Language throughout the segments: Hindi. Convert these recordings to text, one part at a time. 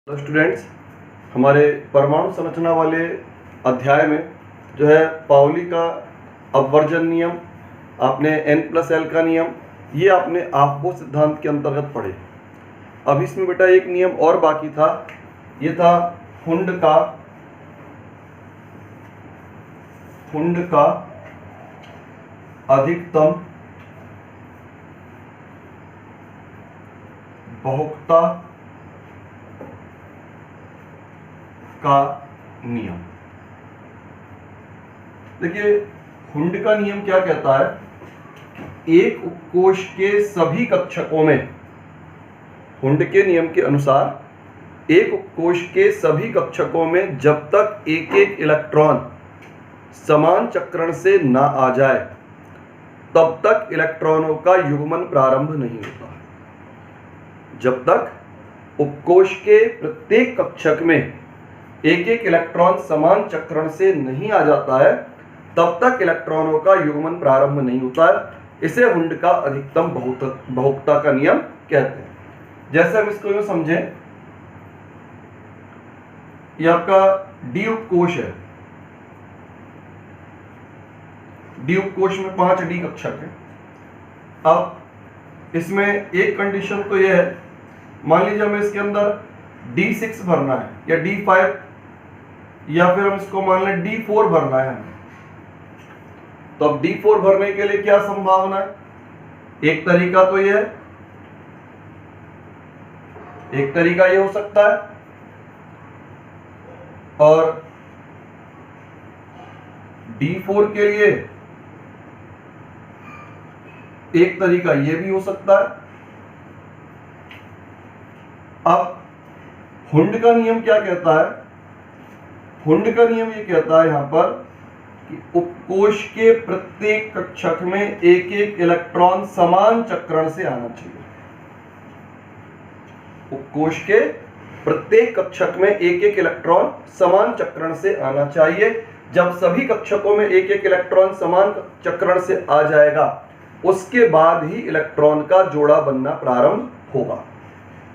तो स्टूडेंट्स, हमारे परमाणु संरचना वाले अध्याय में जो है पाउली का अपवर्जन नियम, आपने N+L का नियम, ये आपने आपको सिद्धांत के अंतर्गत पढ़े। अब इसमें बेटा एक नियम और बाकी था, ये था हुंड का अधिकतम बहुलकता का नियम। देखिए, हुंड का नियम क्या कहता है, एक उपकोष के सभी कक्षकों में, हुंड के नियम के अनुसार एक उपकोष के सभी कक्षकों में जब तक एक एक इलेक्ट्रॉन समान चक्रण से ना आ जाए तब तक इलेक्ट्रॉनों का युग्मन प्रारंभ नहीं होता। जब तक उपकोष के प्रत्येक कक्षक में एक एक इलेक्ट्रॉन समान चक्रण से नहीं आ जाता है तब तक इलेक्ट्रॉनों का युग्मन प्रारंभ नहीं होता है। इसे हुंड का अधिकतम बहुलकता का नियम कहते हैं। जैसे हम इसको यूं समझें, यह आपका डी उपकोष है, डी उपकोष में 5 डी कक्षक है। अब इसमें एक कंडीशन तो यह है, मान लीजिए हमें इसके अंदर D6 भरना है या D5 या फिर हम इसको मान लें D4 भरना है हमें। तो अब D4 भरने के लिए क्या संभावना है? एक तरीका तो यह है, एक तरीका यह हो सकता है, और D4 के लिए एक तरीका यह भी हो सकता है। अब हुंड का नियम क्या कहता है? हुंड का नियम ये कहता है यहां पर कि उपकोष के प्रत्येक कक्षक में एक एक इलेक्ट्रॉन समान चक्रण से आना चाहिए। उपकोष के प्रत्येक कक्षक में एक एक इलेक्ट्रॉन समान चक्रण से आना चाहिए। जब सभी कक्षकों में एक एक इलेक्ट्रॉन समान चक्रण से आ जाएगा उसके बाद ही इलेक्ट्रॉन का जोड़ा बनना प्रारंभ होगा।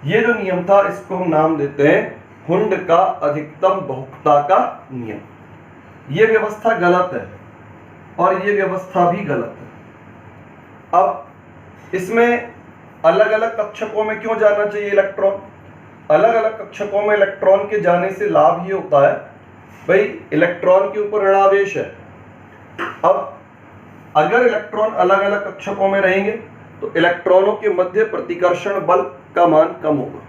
ये जो नियम था इसको हम नाम देते हैं हुंड का अधिकतम बहुलकता का नियम। ये व्यवस्था गलत है और ये व्यवस्था भी गलत है। अब इसमें अलग अलग कक्षकों में क्यों जाना चाहिए इलेक्ट्रॉन? अलग अलग कक्षकों में इलेक्ट्रॉन के जाने से लाभ ये होता है, भाई इलेक्ट्रॉन के ऊपर ऋणावेश है। अब अगर इलेक्ट्रॉन अलग अलग कक्षकों में रहेंगे तो इलेक्ट्रॉनों के मध्य प्रतिकर्षण बल का मान कम होगा,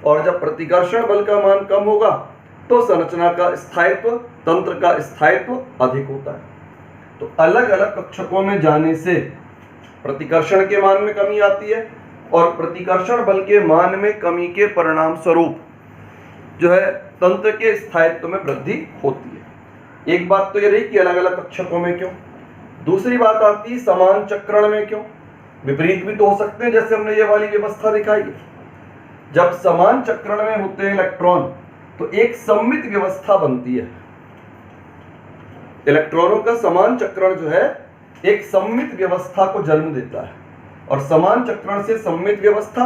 और जब प्रतिकर्षण बल का मान कम होगा तो संरचना का स्थायित्व, तंत्र का स्थायित्व अधिक होता है। तो अलग अलग कक्षकों में जाने से प्रतिकर्षण के मान में कमी आती है और प्रतिकर्षण बल के मान में कमी के परिणाम स्वरूप जो है तंत्र के स्थायित्व में वृद्धि होती है। एक बात तो ये रही कि अलग अलग कक्षकों में क्यों। दूसरी बात आती है समान चक्रण में क्यों। विपरीत भी तो हो सकते हैं, जैसे हमने ये वाली व्यवस्था दिखाई है। जब समान चक्रण में होते हैं इलेक्ट्रॉन तो एक सममित व्यवस्था बनती है। इलेक्ट्रॉनों का समान चक्रण जो है एक सममित व्यवस्था को जन्म देता है, और समान चक्रण से सममित व्यवस्था,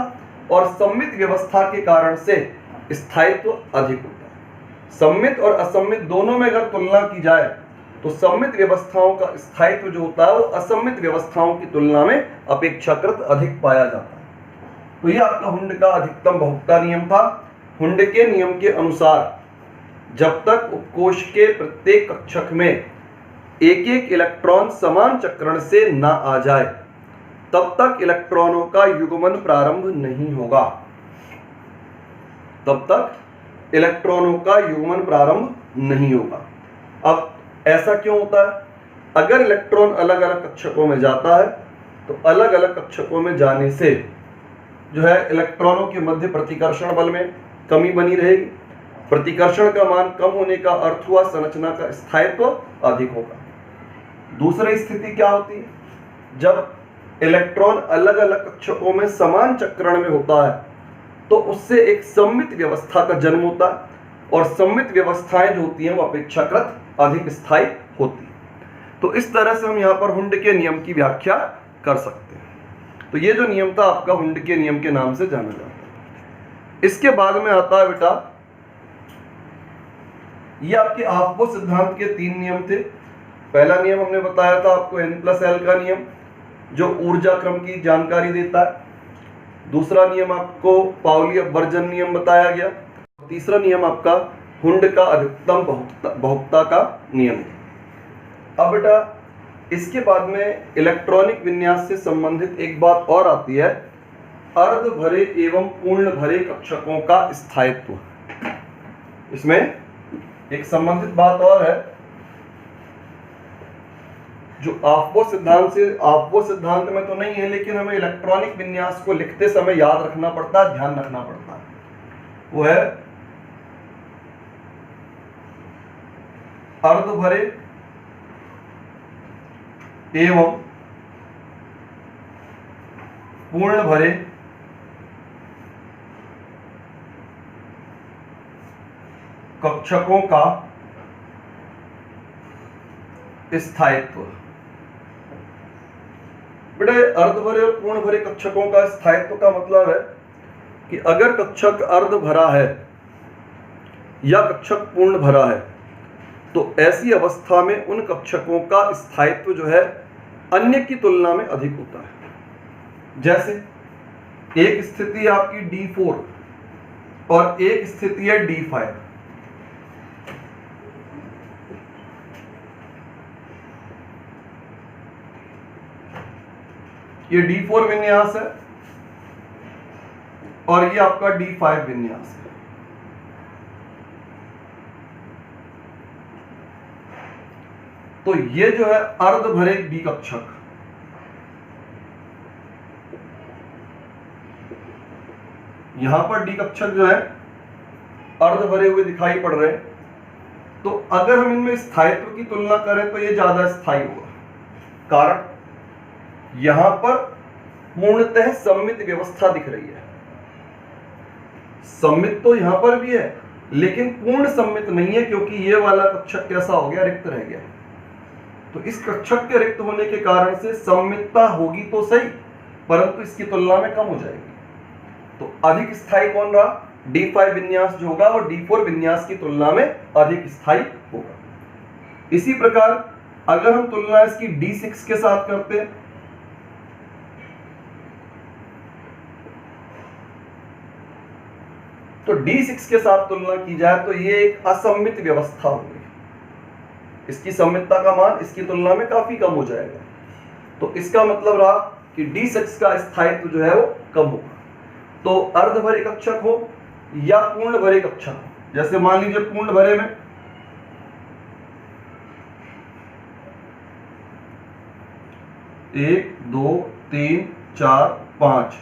और सममित व्यवस्था के कारण से स्थायित्व अधिक होता है। सममित और असम्मित दोनों में अगर तुलना की जाए तो सममित व्यवस्थाओं का स्थायित्व जो होता है वो असम्मित व्यवस्थाओं की तुलना में अपेक्षाकृत अधिक पाया जाता है। तो यह आपका हुंड का अधिकतम बहुलकता नियम था। हुंड के नियम के अनुसार जब तक उपकोष के प्रत्येक कक्षक में एक एक इलेक्ट्रॉन समान चक्रण से ना आ जाए तब तक इलेक्ट्रॉनों का युग्मन प्रारंभ नहीं होगा। तब तक इलेक्ट्रॉनों का युग्मन प्रारंभ नहीं होगा। अब ऐसा क्यों होता है? अगर इलेक्ट्रॉन अलग अलग कक्षकों में जाता है तो अलग अलग कक्षकों में जाने से जो है इलेक्ट्रॉनों के मध्य प्रतिकर्षण बल में कमी बनी रहेगी। प्रतिकर्षण का मान कम होने का अर्थ हुआ संरचना का स्थायित्व अधिक होगा। दूसरी स्थिति क्या होती है? जब इलेक्ट्रॉन अलग अलग कक्षकों में समान चक्रण में होता है तो उससे एक सममित व्यवस्था का जन्म होता है, और सममित व्यवस्थाएं जो होती हैं वो अपेक्षाकृत अधिक स्थायी होती है। तो इस तरह से हम यहाँ पर हुंड के नियम की व्याख्या कर सकते हैं। तो ये जो नियम था आपका हुंड के नियम के नाम से जाना जाता है। इसके बाद में आता है बेटा ये आपके आफबो सिद्धांत के 3 नियम थे। पहला नियम हमने बताया था आपको N+L का नियम, जो ऊर्जा क्रम की जानकारी देता है। दूसरा नियम आपको पाउली अपवर्जन नियम बताया गया। तीसरा नियम आपका हुंड का अधिकतम बहुपता का नियम। अब बेटा इसके बाद में इलेक्ट्रॉनिक विन्यास से संबंधित एक बात और आती है, अर्ध भरे एवं पूर्ण भरे कक्षकों का स्थायित्व। इसमें एक संबंधित बात और है, जो आफबो सिद्धांत में तो नहीं है, लेकिन हमें इलेक्ट्रॉनिक विन्यास को लिखते समय याद रखना पड़ता है, ध्यान रखना पड़ता है। वो है अर्ध भरे एवं पूर्ण भरे कक्षकों का स्थायित्व। बेटे अर्ध भरे और पूर्ण भरे कक्षकों का स्थायित्व का मतलब है कि अगर कक्षक अर्ध भरा है या कक्षक पूर्ण भरा है, तो ऐसी अवस्था में उन कक्षकों का स्थायित्व जो है अन्य की तुलना में अधिक होता है। जैसे एक स्थिति है आपकी D4 और एक स्थिति है D5। ये D4 विन्यास है और ये आपका D5 विन्यास है। तो ये जो है अर्ध भरे डी कक्षक, यहां पर डी कक्षक जो है अर्ध भरे हुए दिखाई पड़ रहे हैं। तो अगर हम इनमें स्थायित्व की तुलना करें तो ये ज्यादा स्थायी होगा। कारण यहां पर पूर्णतः सममित व्यवस्था दिख रही है। सममित तो यहां पर भी है, लेकिन पूर्ण सममित नहीं है, क्योंकि ये वाला कक्षक कैसा हो गया, रिक्त रह गया। तो इस कक्षक के रिक्त होने के कारण से सममितता होगी तो सही, परंतु इसकी तुलना में कम हो जाएगी। तो अधिक स्थायी कौन रहा, D5 विन्यास जो होगा वो D4 विन्यास की तुलना में अधिक स्थायी होगा। इसी प्रकार अगर हम तुलना इसकी D6 के साथ करते हैं, तो D6 के साथ तुलना की जाए तो ये एक असम्मित व्यवस्था होगी। इसकी सम्मितता का मान इसकी तुलना में काफी कम हो जाएगा। तो इसका मतलब रहा कि D6 का स्थायित्व जो है वो कम होगा। तो अर्ध भरे कक्षक हो या पूर्ण भरे कक्षक हो, जैसे मान लीजिए पूर्ण भरे में एक, दो, तीन, चार, 5,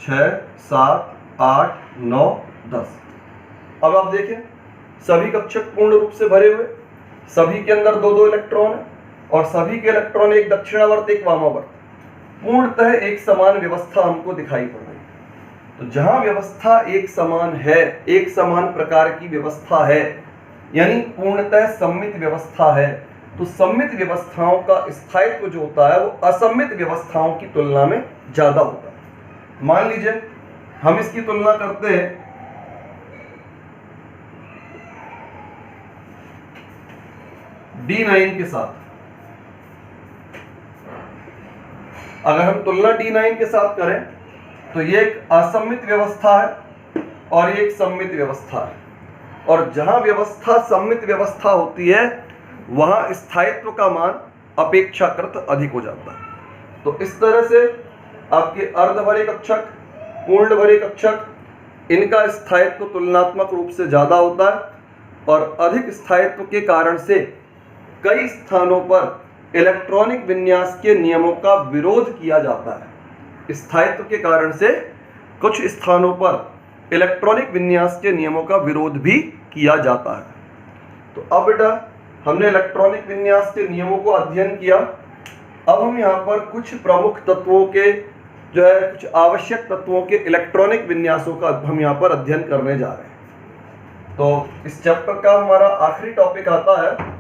6, 7, 8, 9, 10। अब आप देखें सभी कक्षक पूर्ण रूप से भरे हुए, सभी के अंदर 2-2 इलेक्ट्रॉन है और सभी के इलेक्ट्रॉन एक दक्षिणावर्त एक वामावर्त, पूर्णतः एक समान व्यवस्था हमको दिखाई पड़ रही है। तो जहां व्यवस्था एक समान है, एक समान प्रकार की व्यवस्था है, यानी पूर्णतः सम्मित व्यवस्था है, तो सम्मित व्यवस्थाओं का स्थायित्व जो होता है वो असम्मित व्यवस्थाओं की तुलना में ज्यादा होता है। मान लीजिए हम इसकी तुलना करते हैं D9 के साथ। अगर हम तुलना D9 के साथ करें तो ये एक असम्मित व्यवस्था है और ये एक सम्मित व्यवस्था है, और जहां व्यवस्था सम्मित व्यवस्था होती है वहां स्थायित्व का मान अपेक्षाकृत अधिक हो जाता है। तो इस तरह से आपके अर्ध भरे कक्षक, पूर्ण भरे कक्षक, इनका स्थायित्व तुलनात्मक रूप से ज्यादा होता है और अधिक स्थायित्व के कारण से कई स्थानों पर इलेक्ट्रॉनिक विन्यास के नियमों का विरोध किया जाता है। स्थायित्व के कारण से कुछ स्थानों पर इलेक्ट्रॉनिक विन्यास के नियमों का विरोध भी किया जाता है। तो अब बेटा हमने इलेक्ट्रॉनिक विन्यास के नियमों को अध्ययन किया। अब हम यहाँ पर कुछ प्रमुख तत्वों के जो है, कुछ आवश्यक तत्वों के इलेक्ट्रॉनिक विन्यासों का हम यहाँ पर अध्ययन करने जा रहे हैं। तो इस चैप्टर का हमारा आखिरी टॉपिक आता है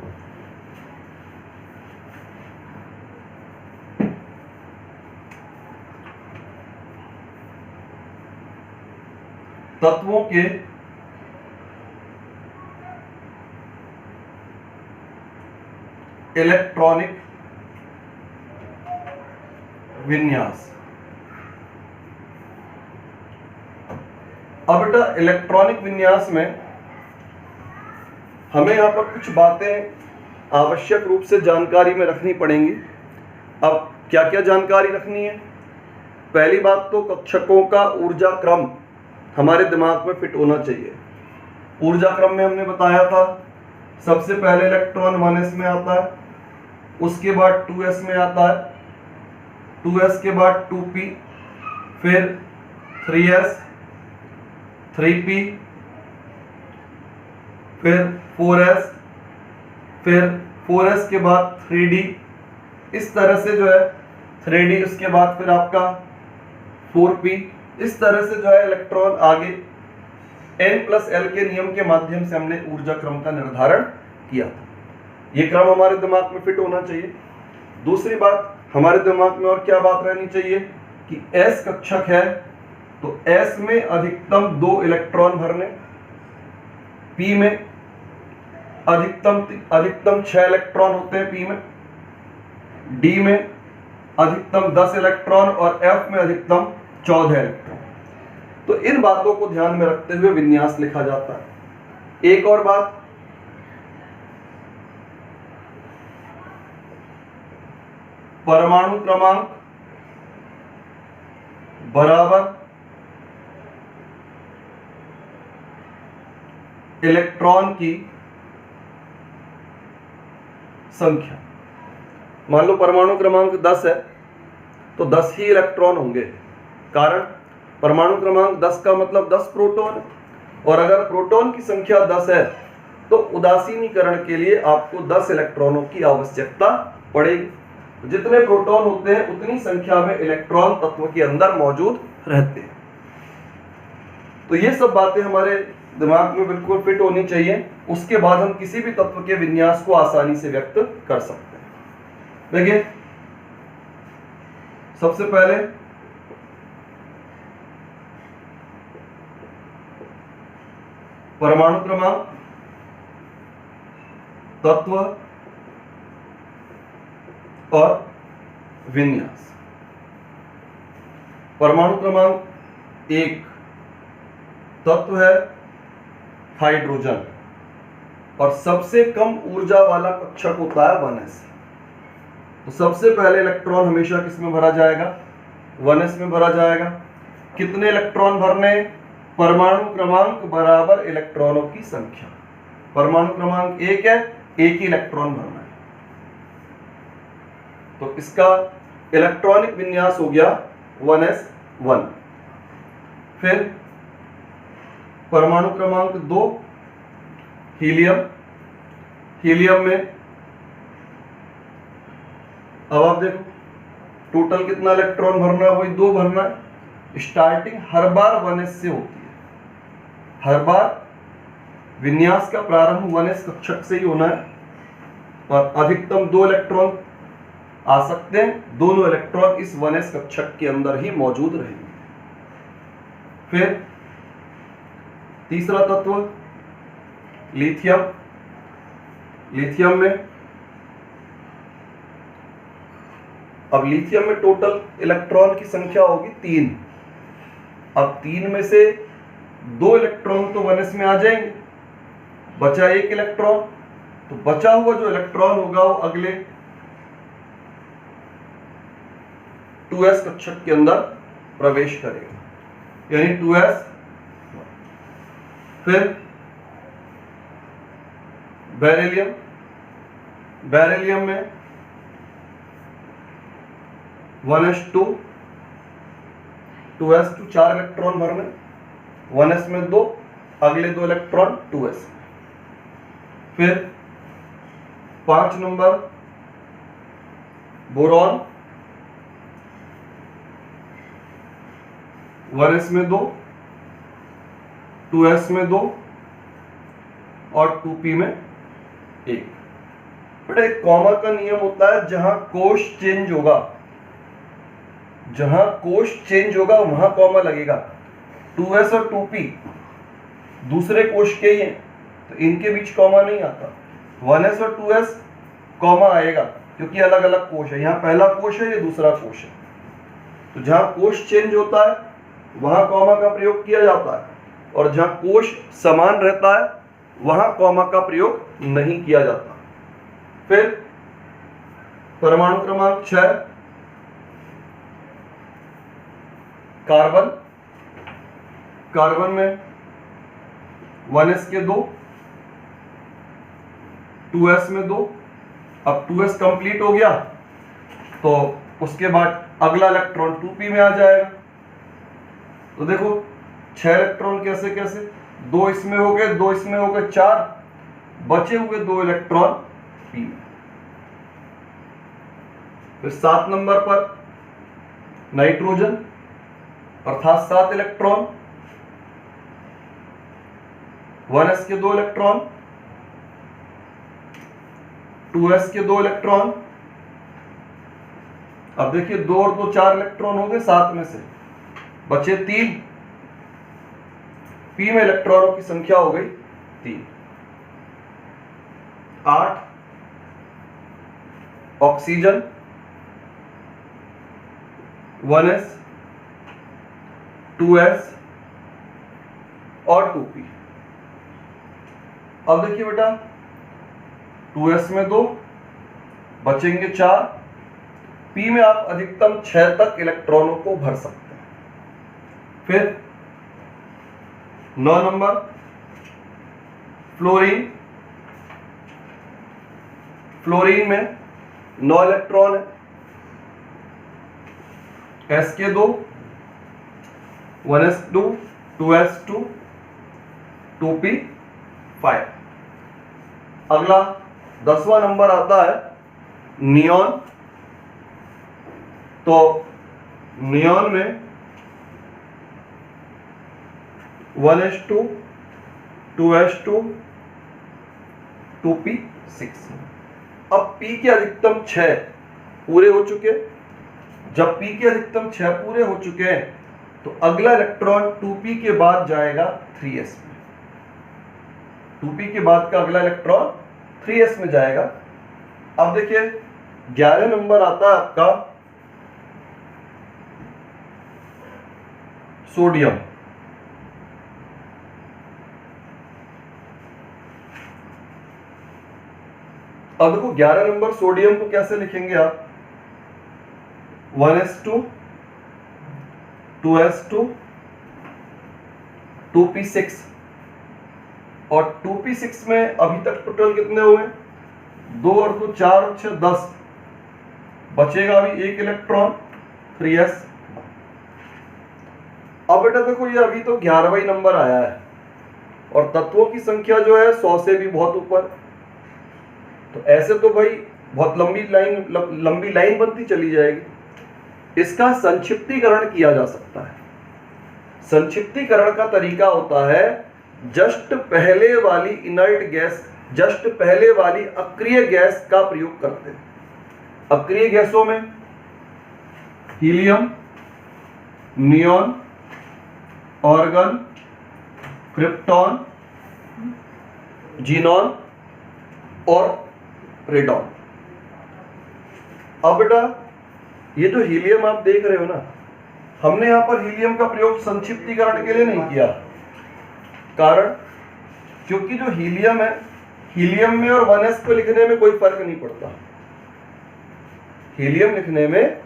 तत्वों के इलेक्ट्रॉनिक विन्यास। अब बेटा इलेक्ट्रॉनिक विन्यास में हमें यहाँ पर कुछ बातें आवश्यक रूप से जानकारी में रखनी पड़ेंगी। अब क्या क्या जानकारी रखनी है? पहली बात तो कक्षकों का ऊर्जा क्रम हमारे दिमाग में फिट होना चाहिए। ऊर्जा क्रम में हमने बताया था सबसे पहले इलेक्ट्रॉन 1s में आता है, उसके बाद 2s में आता है, 2s के बाद 2p, फिर 3s, 3p, फिर 4s, फिर 4s के बाद 3d, इस तरह से जो है 3d, उसके बाद फिर आपका 4p, इस तरह से जो है इलेक्ट्रॉन आगे n+l के नियम के माध्यम से हमने ऊर्जा क्रम का निर्धारण किया था। ये क्रम हमारे दिमाग में फिट होना चाहिए। दूसरी बात, हमारे दिमाग में और क्या बात रहनी चाहिए कि s कक्षक है तो s में अधिकतम 2 इलेक्ट्रॉन भरने, p में अधिकतम 6 इलेक्ट्रॉन होते हैं p में, d में अधिकतम 10 इलेक्ट्रॉन और f में अधिकतम 14 इलेक्ट्रॉन। तो इन बातों को ध्यान में रखते हुए विन्यास लिखा जाता है। एक और बात, परमाणु क्रमांक बराबर इलेक्ट्रॉन की संख्या। मान लो परमाणु क्रमांक 10 है तो 10 ही इलेक्ट्रॉन होंगे, कारण परमाणु क्रमांक 10 का मतलब 10 प्रोटॉन है, और अगर प्रोटॉन की संख्या 10 है तो उदासीनीकरण के लिए आपको 10 इलेक्ट्रॉनों की आवश्यकता पड़ेगी। जितने प्रोटॉन होते हैं उतनी संख्या में इलेक्ट्रॉन तत्व के अंदर मौजूद रहते हैं। तो ये सब बातें हमारे दिमाग में बिल्कुल फिट होनी चाहिए, उसके बाद हम किसी भी तत्व के विन्यास को आसानी से व्यक्त कर सकते हैं। देखिए सबसे पहले परमाणु क्रमांक, तत्व और विन्यास। परमाणु क्रमांक 1 तत्व है हाइड्रोजन और सबसे कम ऊर्जा वाला कक्षक होता है 1s। तो सबसे पहले इलेक्ट्रॉन हमेशा किस में भरा जाएगा? 1s में भरा जाएगा। कितने इलेक्ट्रॉन भरने? परमाणु क्रमांक बराबर इलेक्ट्रॉनों की संख्या। परमाणु क्रमांक 1 है, 1 ही इलेक्ट्रॉन भरना है। तो इसका इलेक्ट्रॉनिक विन्यास हो गया 1s1। फिर परमाणु क्रमांक 2 हीलियम। हीलियम में अब आप देखो टोटल कितना इलेक्ट्रॉन भरना है? वही 2 भरना है। स्टार्टिंग हर बार 1s से होती है, हर बार विन्यास का प्रारंभ 1s कक्षक से ही होना है और अधिकतम 2 इलेक्ट्रॉन आ सकते हैं। दोनों इलेक्ट्रॉन इस 1s कक्षक के अंदर ही मौजूद रहेंगे। फिर तीसरा तत्व लिथियम। लिथियम में अब लिथियम में टोटल इलेक्ट्रॉन की संख्या होगी 3। अब 3 में से 2 इलेक्ट्रॉन तो 1s में आ जाएंगे, बचा 1 इलेक्ट्रॉन। तो बचा हुआ जो इलेक्ट्रॉन होगा वो अगले 2s कक्षक के अंदर प्रवेश करेगा, यानी 2s। फिर बेरिलियम। बेरिलियम में 1s2 2s2 4 इलेक्ट्रॉन भरने, 1s में 2, अगले 2 इलेक्ट्रॉन 2s। फिर 5 नंबर बोरॉन। 1s में 2, 2s में 2 और 2p में 1। बेटा एक कॉमा का नियम होता है, जहां कोश चेंज होगा, जहां कोश चेंज होगा वहां कॉमा लगेगा। 2s और 2p दूसरे कोश के ही हैं तो इनके बीच कॉमा नहीं आता। 1s और 2s कॉमा आएगा, क्योंकि अलग अलग कोश है। यहाँ पहला कोश है, ये दूसरा कोश है, तो जहां कोश चेंज होता है वहां कॉमा का प्रयोग किया जाता है, और जहां कोश समान रहता है वहां कॉमा का प्रयोग नहीं किया जाता। फिर परमाणु क्रमांक 6 कार्बन। कार्बन में 1s के 2, 2s में 2। अब 2s कंप्लीट हो गया तो उसके बाद अगला इलेक्ट्रॉन 2p में आ जाएगा। तो देखो 6 इलेक्ट्रॉन कैसे कैसे, 2 इसमें हो गए, 2 इसमें हो गए, 4 बचे हुए 2 इलेक्ट्रॉन p में। फिर 7 नंबर पर नाइट्रोजन, अर्थात 7 इलेक्ट्रॉन, 1s के 2 इलेक्ट्रॉन, 2s के 2 इलेक्ट्रॉन। अब देखिए 2 और 2 4 इलेक्ट्रॉन हो गए 7 में से, बचे 3। p में इलेक्ट्रॉनों की संख्या हो गई 3। 8 ऑक्सीजन, 1s, 2s और 2p। अब देखिए बेटा 2s में 2 बचेंगे 4, p में आप अधिकतम 6 तक इलेक्ट्रॉनों को भर सकते हैं। फिर 9 नंबर फ्लोरीन। फ्लोरीन में 9 इलेक्ट्रॉन है, s के 2, 1s2, 2s2, 2p 5। अगला 10वां नंबर आता है नियॉन। तो नियॉन में 1s2, 2s2, 2p6। अब p के अधिकतम 6 पूरे हो चुके। जब p के अधिकतम 6 पूरे हो चुके हैं तो अगला इलेक्ट्रॉन 2p के बाद जाएगा 3s में। 2p के बाद का अगला इलेक्ट्रॉन 3s में जाएगा। अब देखिए 11 नंबर आता है आपका सोडियम। अब देखो 11 नंबर सोडियम को कैसे लिखेंगे आप, 1s2, 2s2, 2p6। और 2p6 में अभी तक टोटल कितने हुए, 2 और 2 4 और 6 10, बचेगा अभी 1 इलेक्ट्रॉन 3s। अब बेटा देखो ये अभी तो 11वां नंबर आया है और तत्वों की संख्या जो है 100 से भी बहुत ऊपर। तो ऐसे तो भाई बहुत लंबी लाइन बनती चली जाएगी। इसका संक्षिप्तीकरण किया जा सकता है। संक्षिप्तीकरण का तरीका होता है जस्ट पहले वाली इनर्ट गैस, जस्ट पहले वाली अक्रिय गैस का प्रयोग करते हैं। अक्रिय गैसों में helium, neon, organ, krypton, xenon और रेडॉन। अब बेटा ये जो हीलियम आप देख रहे हो ना, हमने यहां पर हीलियम का प्रयोग संक्षिप्तीकरण के लिए नहीं किया। कारण क्योंकि जो हीलियम है, हीलियम में और 1s को लिखने में कोई फर्क नहीं पड़ता। हीलियम लिखने में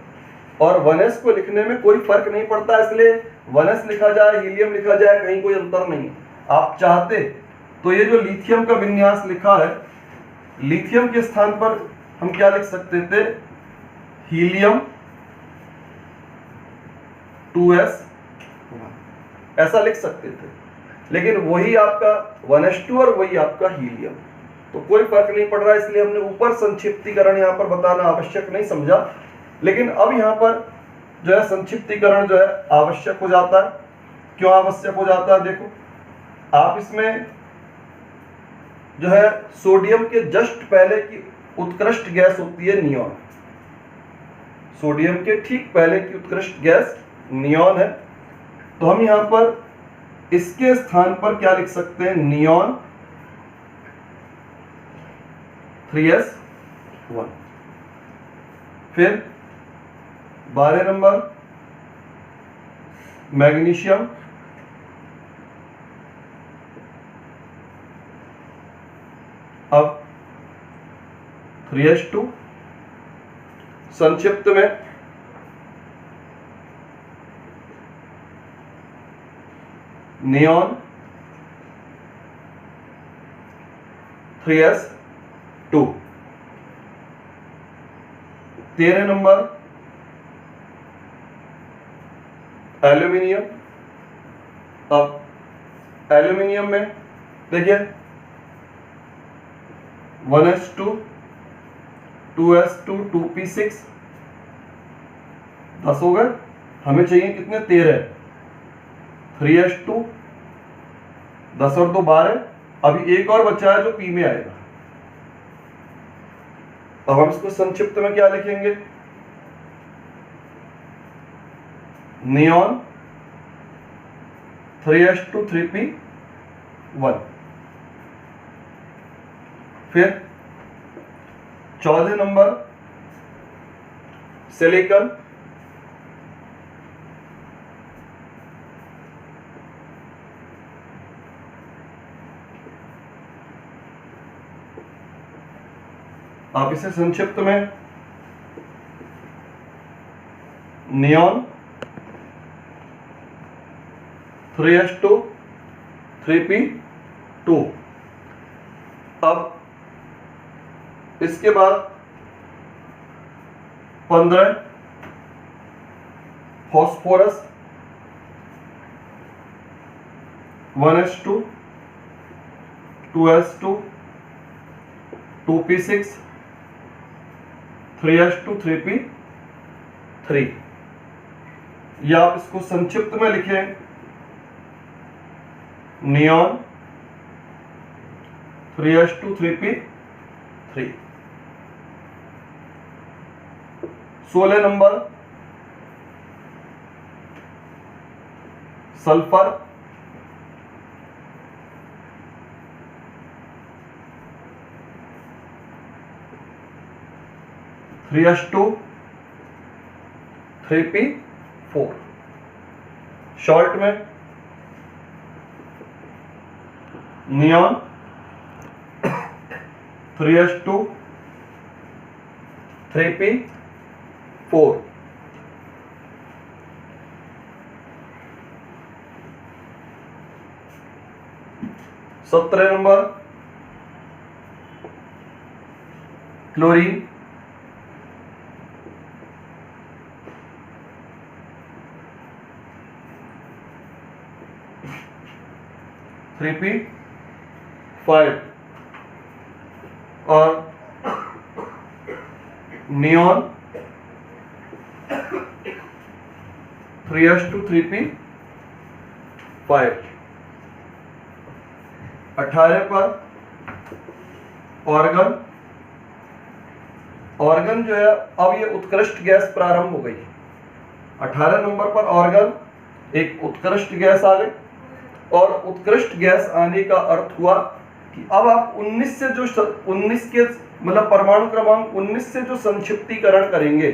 और 1s को लिखने में कोई फर्क नहीं पड़ता, इसलिए 1s लिखा जाए, हीलियम लिखा जाए, कहीं कोई अंतर नहीं। आप चाहते तो ये जो लिथियम का विन्यास लिखा है, लिथियम के स्थान पर हम क्या लिख सकते थे, हीलियम 2s, ऐसा लिख सकते थे। लेकिन वही आपका 1s2 और वही आपका हीलियम, तो कोई फर्क नहीं पड़ रहा, इसलिए हमने ऊपर संक्षिप्तीकरण यहाँ पर बताना आवश्यक नहीं समझा। लेकिन अब यहाँ पर जो है संक्षिप्तीकरण जो है आवश्यक हो जाता है। क्यों आवश्यक हो जाता है, देखो आप इसमें जो है सोडियम के जस्ट पहले की उत्कृष्ट गैस होती है नियॉन। सोडियम के ठीक पहले की उत्कृष्ट गैस नियॉन है। तो हम यहाँ पर इसके स्थान पर क्या लिख सकते हैं, नियॉन 3s। 1। फिर 12 नंबर मैग्नीशियम, अब 3s2, संक्षिप्त में नियॉन 3s2। 13 नंबर एल्यूमिनियम, अब एल्यूमिनियम में देखिए 1s2, 2s2, 2p6, 10 हो गए। हमें चाहिए कितने? 13। 3s2, 10 और 2 12। अभी एक और बचा है जो पी में आएगा। अब हम इसको संक्षिप्त में क्या लिखेंगे? Neon 3s2, 3p1। फिर 14 नंबर सिलिकॉन, आप इसे संक्षिप्त में नियॉन 3s2, 3p2। अब इसके बाद 15 phosphorus, 1s2, 2s2, 2p6, 3s2, 3p3। या आप इसको संक्षिप्त में लिखें नियॉन 3s2, 3p3। 16 नंबर sulphur, three S two 3p4। Short में नियॉन 3s2, 3p4। सत्रह नंबर क्लोरीन, थ्री पी 5। और नियॉन 3s2, 3p5। 18 पर ऑर्गन। ऑर्गन जो है, अब ये उत्कृष्ट गैस प्रारंभ हो गई। 18 नंबर पर ऑर्गन एक उत्कृष्ट गैस आ गई। और उत्कृष्ट गैस आने का अर्थ हुआ कि अब आप 19 से जो 19 के मतलब परमाणु क्रमांक 19 से जो संक्षिप्तीकरण करेंगे,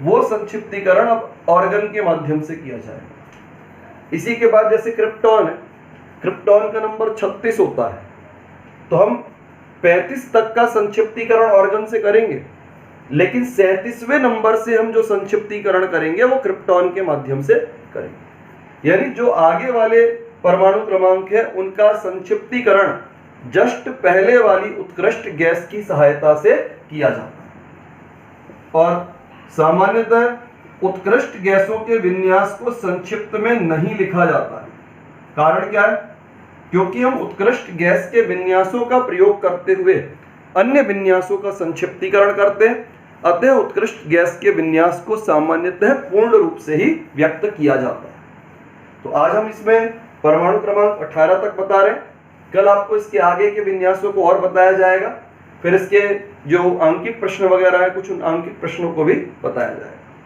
वो संक्षिप्तीकरण अब ऑर्गन के माध्यम से किया जाएगा। इसी के बाद जैसे क्रिप्टॉन है, क्रिप्टॉन का नंबर 36 होता है, तो हम 35 तक का संक्षिप्तीकरण ऑर्गन से करेंगे, लेकिन 37वें नंबर से हम जो संक्षिप्तीकरण करेंगे वो क्रिप्टॉन के माध्यम से करेंगे। यानी जो आगे वाले परमाणु क्रमांक है उनका संक्षिप्तीकरण जस्ट पहले वाली उत्कृष्ट गैस की सहायता से किया जाता है। और सामान्यतः उत्कृष्ट गैसों के विन्यास को संक्षिप्त में नहीं लिखा जाता है। कारण क्या है? क्योंकि हम उत्कृष्ट गैस के विन्यासों का प्रयोग करते हुए अन्य विन्यासों का संक्षिप्तीकरण करते हैं, अतः उत्कृष्ट गैस के विन्यास को सामान्यतः पूर्ण रूप से ही व्यक्त किया जाता है। तो आज हम इसमें परमाणु क्रमांक 18 तक बता रहे हैं। कल आपको इसके आगे के विन्यासों को और बताया जाएगा। फिर इसके जो आंकिक प्रश्न वगैरह है, कुछ उन आंकिक प्रश्नों को भी बताया जाएगा।